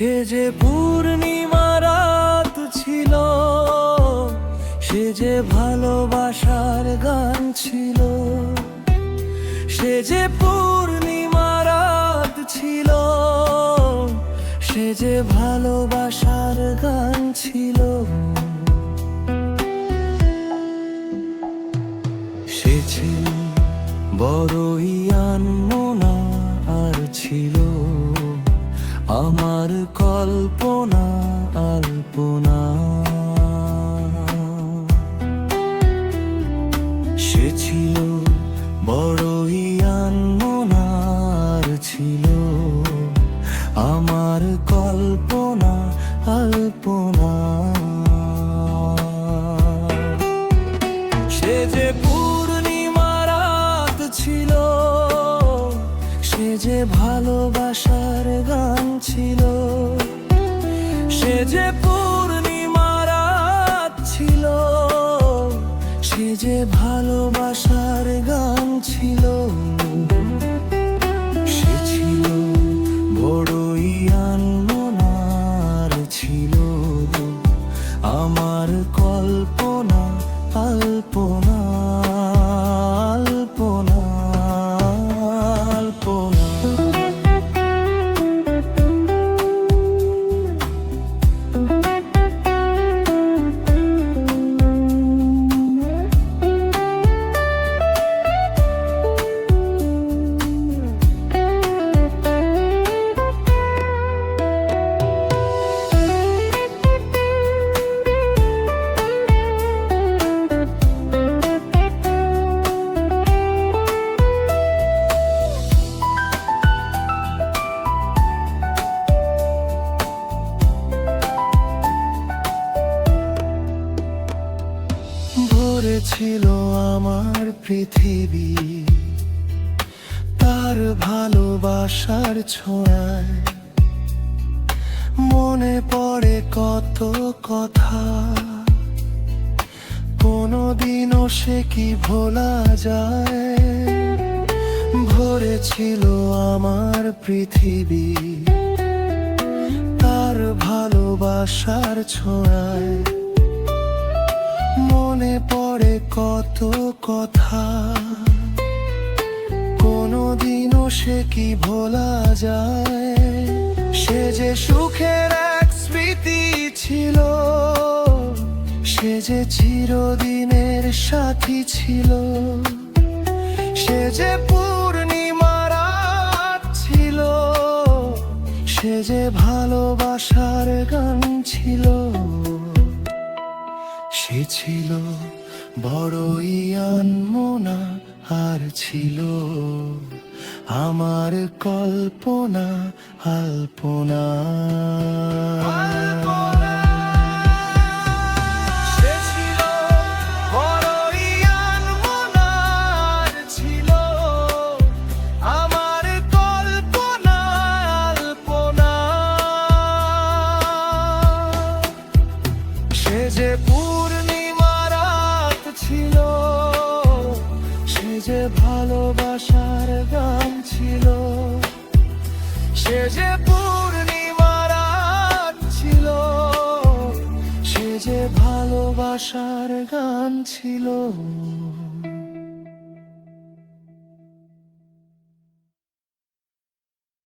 সে যে পূর্ণিমা রাত ছিল, সে যে ভালোবাসার গান ছিল। সে যে পূর্ণিমা রাত ছিল, সে যে ভালোবাসার গান ছিল। সে ছিল বড়ই আনমনা, আর ছিল আমার কল্পনা আলপনা। সে ছিল বড়ই আনমনা, আর ছিল আমার কল্পনা আলপনা। সে যে পূর্ণিমা রাত ছিল, সে যে ভালোবাসার গান ছিল। সে যে পূর্ণিমা রাত ছিল, সে যে ভালোবাসার গান ছিল। সে ছিল বড়ই আনমনা, আর ছিল আমার কল্পনা আলপনা আলপনা আলপনা। ছিল আমার পৃথিবী তার ভালোবাসার ছোঁয়ায়। মনে পড়ে কত কথা, কোনদিনও সে কি ভোলা যায়। ভরেছিল আমার পৃথিবী তার ভালোবাসার ছোঁয়ায়। মনে পড়ে কত কথা, কোনদিনও সে কি ভোলা যায়। সে যে সুখের এক স্মৃতি ছিল, সে যে চিরদিনের সাথী ছিল। সে যে পূর্ণিমা রাত ছিল, সে যে ভালোবাসার গান ছিল। সে ছিল বড়ই আনমনা, আর ছিল আমার কল্পনা আলপনা। সে ছিল বড়ই আনমনা, আর ছিল আমার কল্পনা আলপনা। সে যে পূর্ণিমা রাত ছিল, সে যে ভালোবাসার গান ছিল। সে যে পূর্ণিমা রাত ছিল, সে যে ভালোবাসার গান ছিল।